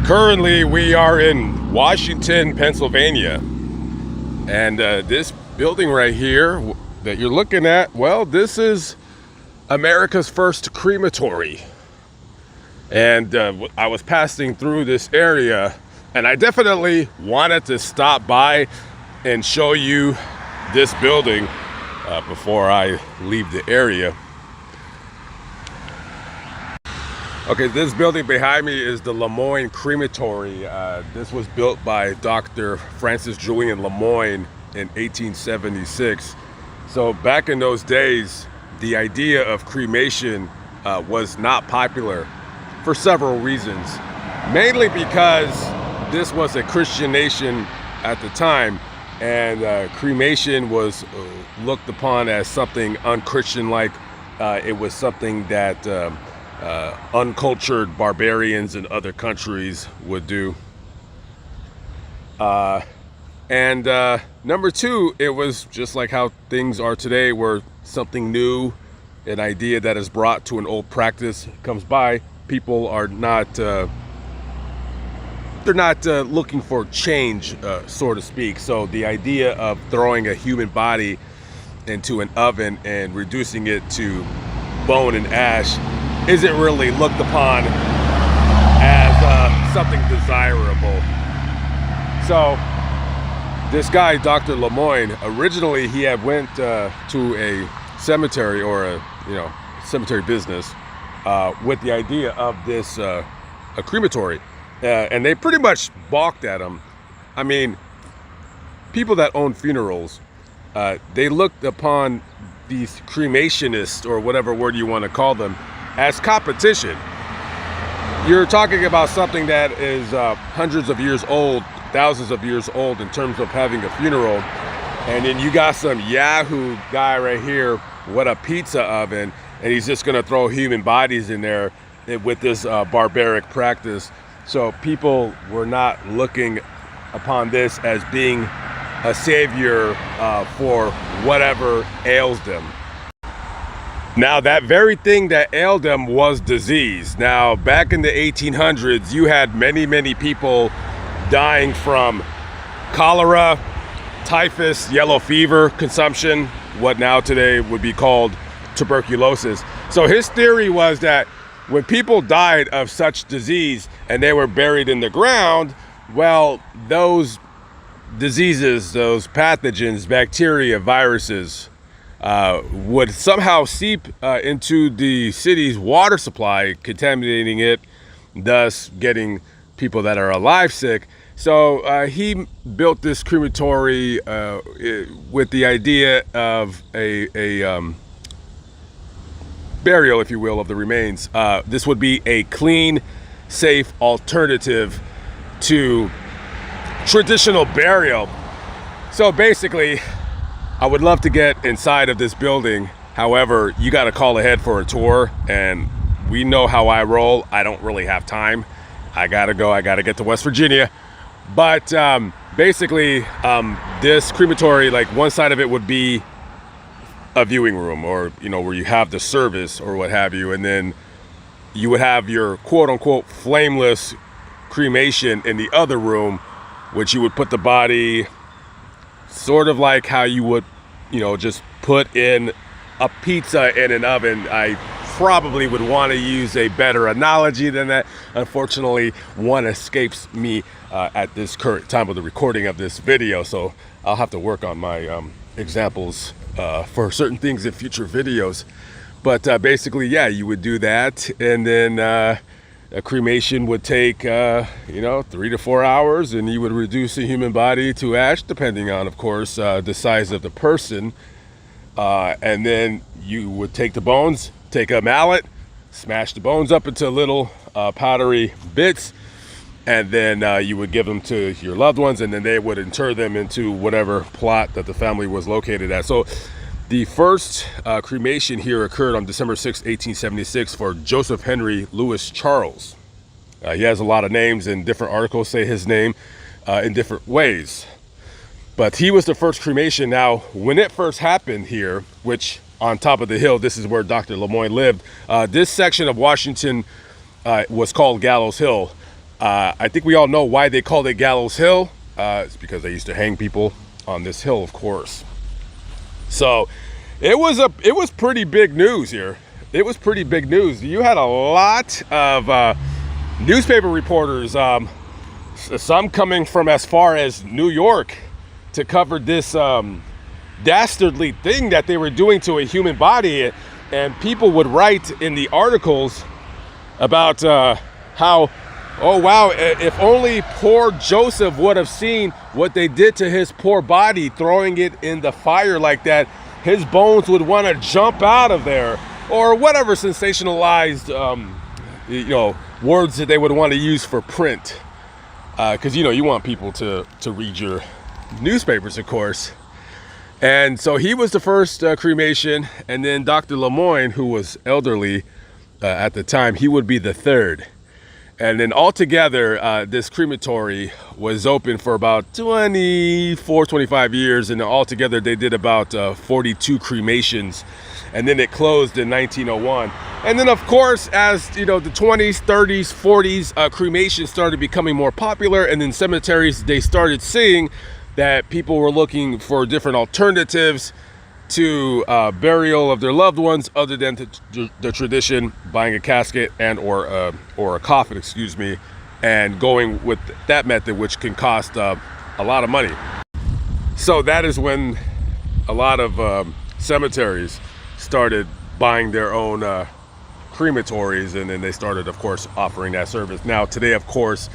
Currently, we are in Washington, Pennsylvania, and this building right here that you're looking at, well, this is America's first crematory. And I was passing through this area, and I definitely wanted to stop by and show you this building before I leave the area. Okay, this building behind me is the Mo Crematory. This was built by Dr. Francis Julian Lemoyne in 1876. So back in those days, the idea of cremation was not popular for several reasons. Mainly because this was a Christian nation at the time, and cremation was looked upon as something unchristian-like. It was something that uncultured barbarians in other countries would do. And number two, it was just like how things are today, where something new, an idea that is brought to an old practice comes by. People are not, they're not looking for change, so to speak. So the idea of throwing a human body into an oven and reducing it to bone and ash isn't really looked upon as something desirable. So this guy, Dr. Lemoyne, originally he had went to a cemetery, or a cemetery business, with the idea of this a crematory, and they pretty much balked at him. I mean, people that own funerals, they looked upon these cremationists, or whatever word you want to call them, as competition. You're talking about something that is hundreds of years old, thousands of years old in terms of having a funeral, and then you got some Yahoo guy right here with a pizza oven, and he's just gonna throw human bodies in there with this barbaric practice. So people were not looking upon this as being a savior for whatever ails them. Now, that very thing that ailed them was disease. Now, back in the 1800s, you had many people dying from cholera, typhus, yellow fever consumption, what now today would be called tuberculosis. So his theory was that when people died of such disease and they were buried in the ground, well, those diseases, those pathogens, bacteria, viruses, would somehow seep into the city's water supply, contaminating it, thus getting people that are alive sick. So he built this crematory with the idea of a burial, if you will, of the remains. This would be a clean, safe alternative to traditional burial. So basically, I would love to get inside of this building. However, you got to call ahead for a tour, and we know how I roll. I don't really have time. I gotta go. I gotta get to West Virginia. But basically, this crematory, like one side of it would be a viewing room, or where you have the service or what have you, and then you would have your quote-unquote flameless cremation in the other room, which you would put the body sort of like how you would, just put in a pizza in an oven. I probably would want to use a better analogy than that. Unfortunately, one escapes me at this current time of the recording of this video, so I'll have to work on my examples for certain things in future videos. But basically, yeah, you would do that, and then a cremation would take 3 to 4 hours, and you would reduce a human body to ash, depending on, of course, the size of the person. And then you would take the bones, take a mallet, smash the bones up into little powdery bits, and then you would give them to your loved ones, and then they would inter them into whatever plot that the family was located at. So the first cremation here occurred on December 6, 1876 for Joseph Henry Louis Charles. He has a lot of names, and different articles say his name in different ways. But he was the first cremation. Now, when it first happened here, which on top of the hill, this is where Dr. Lemoyne lived, this section of Washington was called Gallows Hill. I think we all know why they called it Gallows Hill. It's because they used to hang people on this hill, of course. So it was pretty big news here. It was pretty big news. You had a lot of newspaper reporters, some coming from as far as New York, to cover this dastardly thing that they were doing to a human body. And people would write in the articles about how, oh wow, if only poor Joseph would have seen what they did to his poor body, throwing it in the fire like that, his bones would want to jump out of there, or whatever sensationalized words that they would want to use for print, because you want people to read your newspapers, of course. And so he was the first cremation, and then Dr. Lemoyne, who was elderly at the time, he would be the third. And then altogether, this crematory was open for about 25 years, and altogether they did about 42 cremations, and then it closed in 1901. And then, of course, as the 20s, 30s, 40s, cremation started becoming more popular, and then cemeteries, they started seeing that people were looking for different alternatives to burial of their loved ones, other than the tradition, buying a casket and or a coffin, and going with that method, which can cost a lot of money. So that is when a lot of cemeteries started buying their own crematories, and then they started, of course, offering that service. Now today, of course,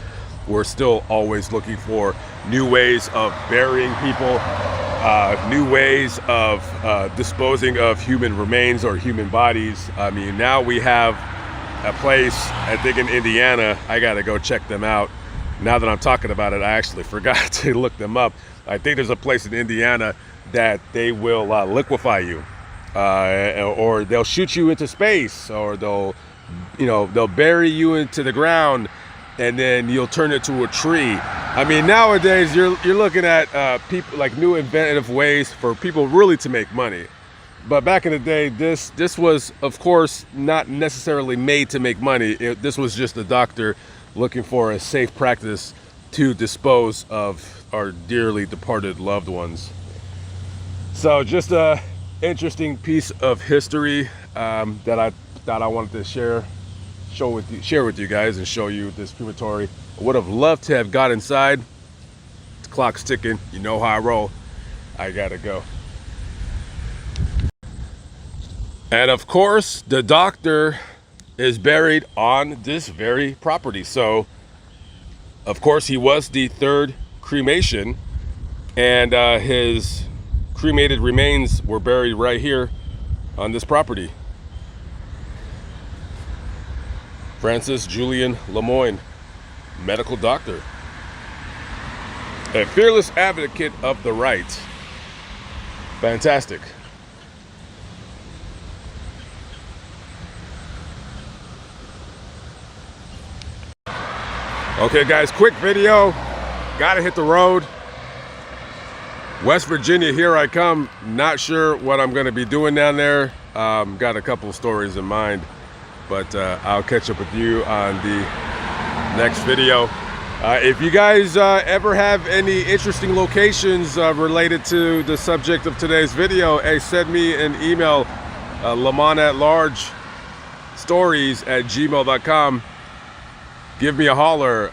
we're still always looking for new ways of burying people, new ways of disposing of human remains or human bodies. I mean, now we have a place, I think in Indiana. I gotta go check them out. Now that I'm talking about it, I actually forgot to look them up. I think there's a place in Indiana that they will liquefy you, or they'll shoot you into space, or they'll bury you into the ground, and then you'll turn it to a tree. I mean, nowadays you're looking at people, like, new inventive ways for people really to make money. But back in the day, this was, of course, not necessarily made to make money. This was just a doctor looking for a safe practice to dispose of our dearly departed loved ones. So just a interesting piece of history that I thought I wanted to share with you guys, and show you this crematory. I would have loved to have got inside. The clock's ticking. You know how I roll. I gotta go. And of course, the doctor is buried on this very property. So, of course, he was the third cremation, and his cremated remains were buried right here on this property. Francis Julian Lemoyne, medical doctor, a fearless advocate of the right. Fantastic. Okay guys, quick video, gotta hit the road. West Virginia, here I come. Not sure what I'm gonna be doing down there. Got a couple of stories in mind, but I'll catch up with you on the next video. If you guys ever have any interesting locations related to the subject of today's video, hey, send me an email, lamonatlargestories@gmail.com. Give me a holler.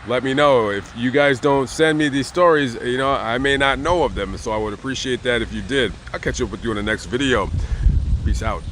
Let me know. If you guys don't send me these stories, I may not know of them, so I would appreciate that if you did. I'll catch up with you in the next video. Peace out.